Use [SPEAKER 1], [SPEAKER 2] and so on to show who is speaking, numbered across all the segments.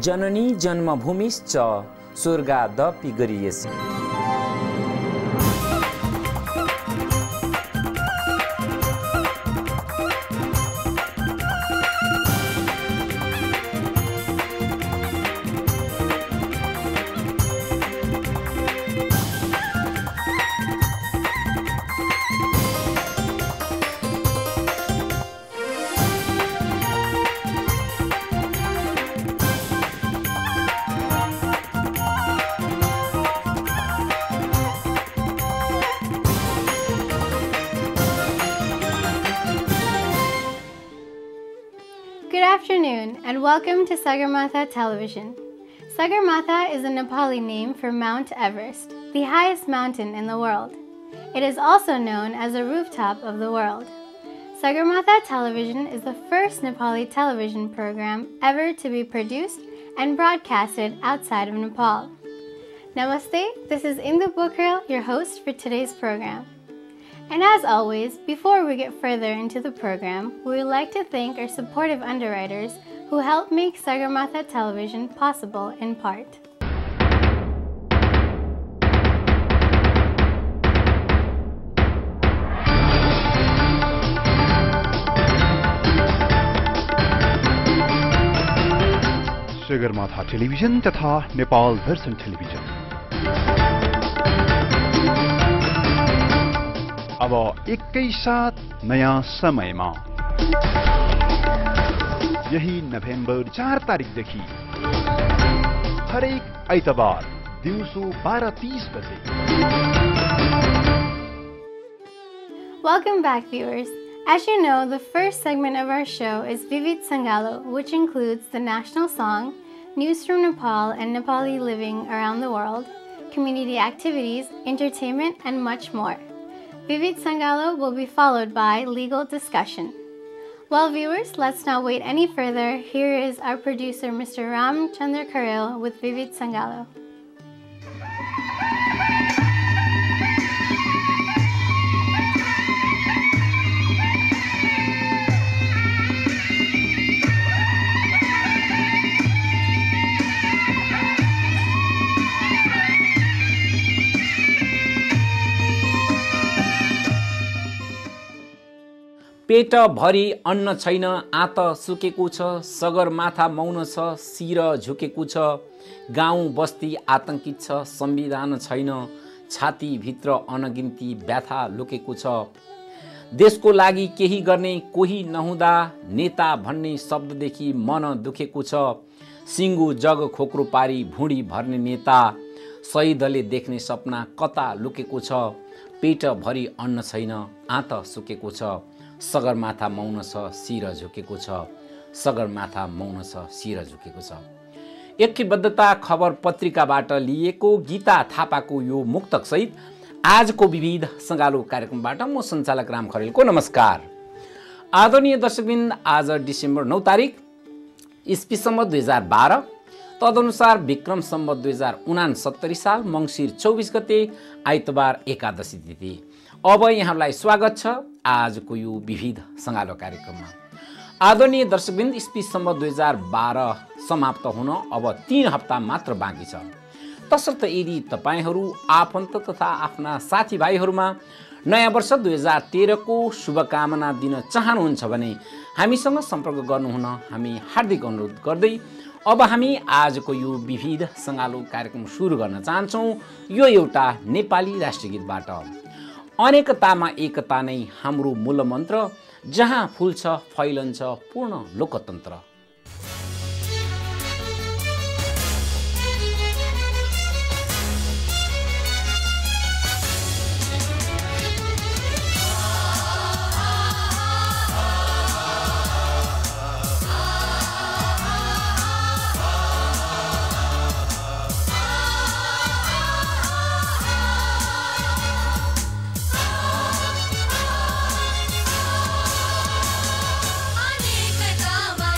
[SPEAKER 1] Janani जन्मभूमिश्च स्वर्गादपि गरीयसी।
[SPEAKER 2] Good afternoon and welcome to Sagarmatha Television. Sagarmatha is a Nepali name for Mount Everest, the highest mountain in the world. It is also known as a rooftop of the world. Sagarmatha Television is the first Nepali television program ever to be produced and broadcasted outside of Nepal. Namaste, this is Indu Pokhrel, your host for today's program. And as always, before we get further into the program, we would like to thank our supportive underwriters who help make Sagarmatha Television possible in part.
[SPEAKER 3] Sagarmatha television तथा नेपाल दर्शन television अब एकैसाथ नयाँ समयमा यही November 4 तारिखदेखि हरेक आइतबार दिउँसो 12:30 बजे।
[SPEAKER 2] Welcome back, viewers. As you know, the first segment of our show is Vivid Sangalo, which includes the national song, news from Nepal and Nepali living around the world, community activities, entertainment, and much more. Vivid Sangalo will be followed by legal discussion. Well, viewers, let's not wait any further. Here is our producer, Mr. Ram Chandra Karel, with Vivid Sangalo.
[SPEAKER 1] पेट भरी अन्न छैन, आत सुकेको छ, सगरमाथा मौन छ, शिर झुकेको छ, गाउँ बस्ती आतंकित छ, संविधान छैन, छातीभित्र अनगिन्ती व्याथा लुकेको छ। देशको लागि केही गर्ने कोही नहुँदा नेता भन्ने शब्ददेखि मन दुखेको छ। सिङ्गो जग खोक्रो पारी भुँडी भर्ने नेता, शहीदले देख्ने सपना कता लुकेको छ। पेट भरी अन्न छैन, आत सुकेको छ, सगरमाथा मौन छ, शिर झुकेको छ, सगरमाथा मौन छ, शिर झुकेको छ। ऐक्यबद्धता खबर पत्रिकाबाट लिएको गीता थापाको यो मुक्तक सहित आजको विविध सङ्गालो कार्यक्रमबाट म सञ्चालक राम खरेलको नमस्कार। आदरणीय दर्शकवृन्द, आज डिसेम्बर 9 तारिक ईस्वी सम्वत 2012, तदनुसार विक्रम सम्वत 2069 साल मङ्सिर 24 गते आइतबार एकादशी तिथि। अब यहाँलाई स्वागत छ आजको यो विविध सङ्गालो कार्यक्रममा। आदरणीय दर्शकवृन्द, ईस्वी सम्वत 2012 समाप्त हुन अब 3 हप्ता मात्र बाँकी छ। तसर्थ यदि तपाईहरू आफन्त तथा आफ्ना साथीभाइहरूमा नयाँ वर्ष 2013 को शुभकामना दिन चाहनुहुन्छ भने हामीसँग सम्पर्क गर्नुहुन हामी हार्दिक अनुरोध गर्दै अब हामी आजको यो विविध सङ्गालो कार्यक्रम सुरु गर्न चाहन्छौँ। यो एउटा नेपाली राष्ट्रिय गीतबाट। अनेकतामा एकता नै हाम्रो मूल मन्त्र, जहाँ फुल्छ फैलन्छ पूर्ण लोकतन्त्र।
[SPEAKER 4] अनेकतामा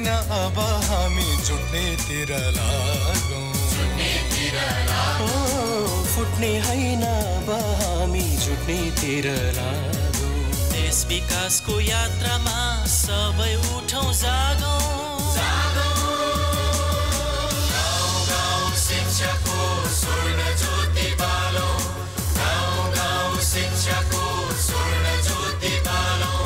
[SPEAKER 4] अब हामी जुट्नेतिर लागौं फुट्ने हैन अब हामी जुट्नेतिर लागौं देश विकासको यात्रामा सबै उठौं जागौं गाउँ गाउँ शिक्षाको स्वर्ण ज्योति बालौं गाउँ गाउँ शिक्षाको स्वर्ण ज्योति बालौं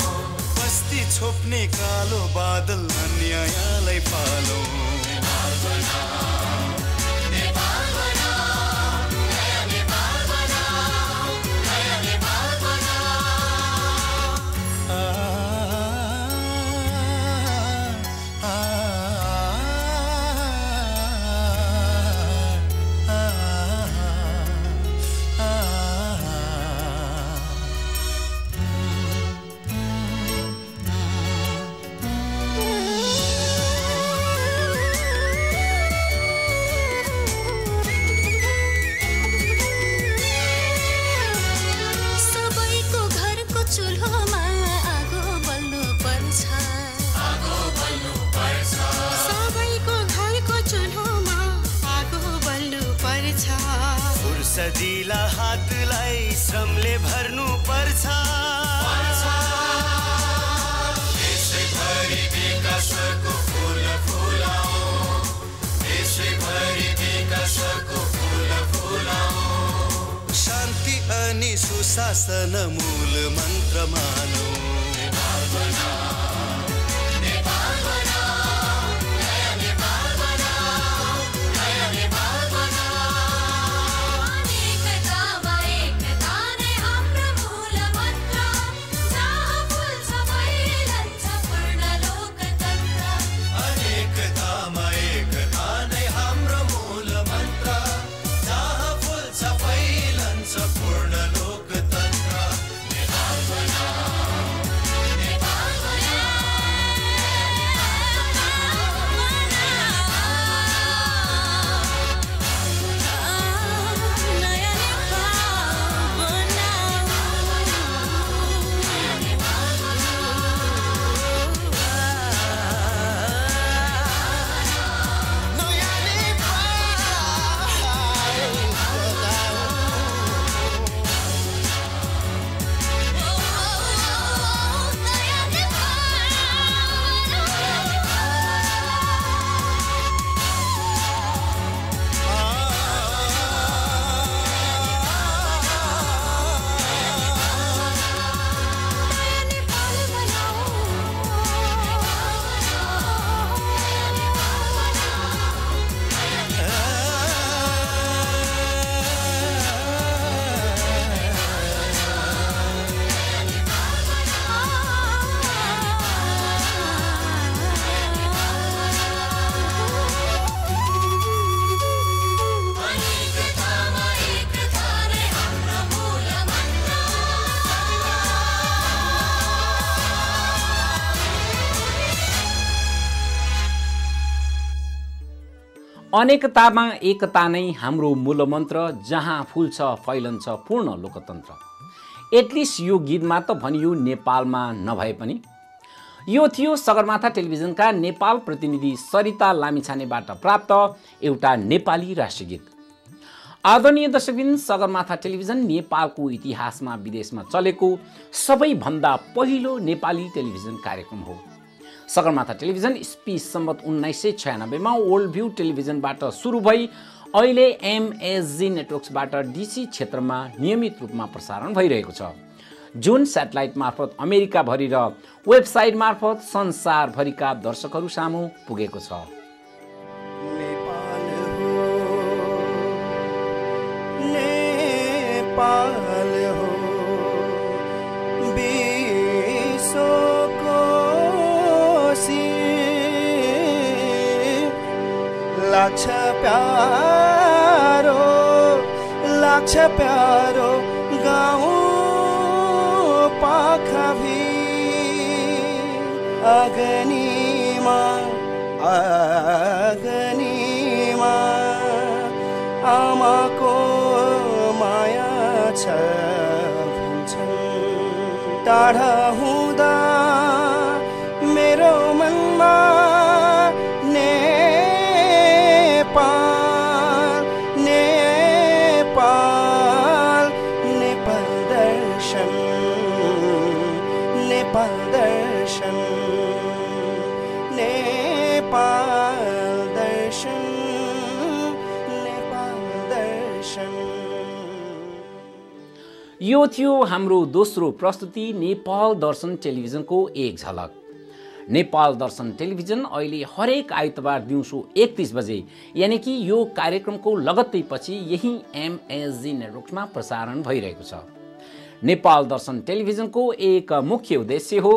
[SPEAKER 4] बस्ती छोप्ने कालो बादल अन्यायलाई पालौं सजिला हातलाई श्रमले भर्नु पर्छ देशैभरि विकासको फूल फुलाऊ देशैभरि विकासको फूल फुलाऊ शान्ति अनि सुशासन मूल मन्त्र मानौ
[SPEAKER 1] अनेकतामा एकता नै हाम्रो मूलमन्त्र जहाँ फुल्छ फैलन्छ पूर्ण लोकतन्त्र एटलिस्ट यो गीतमा त भनियो नेपालमा नभए पनि यो थियो सगरमाथा टेलिभिजनका नेपाल प्रतिनिधि सरिता लामिछानेबाट प्राप्त एउटा नेपाली राष्ट्रिय गीत। आदरणीय दर्शकवृन्द, सगरमाथा टेलिभिजन नेपालको इतिहासमा विदेशमा चलेको सबैभन्दा पहिलो नेपाली टेलिभिजन कार्यक्रम हो। सगरमाथा टेलिभिजन इस्वी सम्वत 1996 मा वर्ल्ड भ्यू टेलिभिजनबाट सुरु भई अहिले एमएसजी नेटवर्क्सबाट डीसी क्षेत्रमा नियमित रूपमा प्रसारण भइरहेको छ, जुन स्याटेलाइट मार्फत अमेरिका भरि र वेबसाइट मार्फत संसारभरिका दर्शकहरू सामु पुगेको छ।
[SPEAKER 4] लाग्छ प्यारो गाउँ पाखा अगनीमा आमाको माया छ भन्छन्। टाढा हुँदा मेरो मनमा
[SPEAKER 1] यो थियो हाम्रो दोस्रो प्रस्तुति नेपाल दर्शन टेलिभिजनको एक झलक। नेपाल दर्शन टेलिभिजन अहिले हरेक आइतबार दिउँसो 31 बजे यानि कि यो कार्यक्रमको लगत्तै पछि यही MSG नेटवर्कमा प्रसारण भइरहेको छ। नेपाल दर्शन टेलिभिजनको एक मुख्य उद्देश्य हो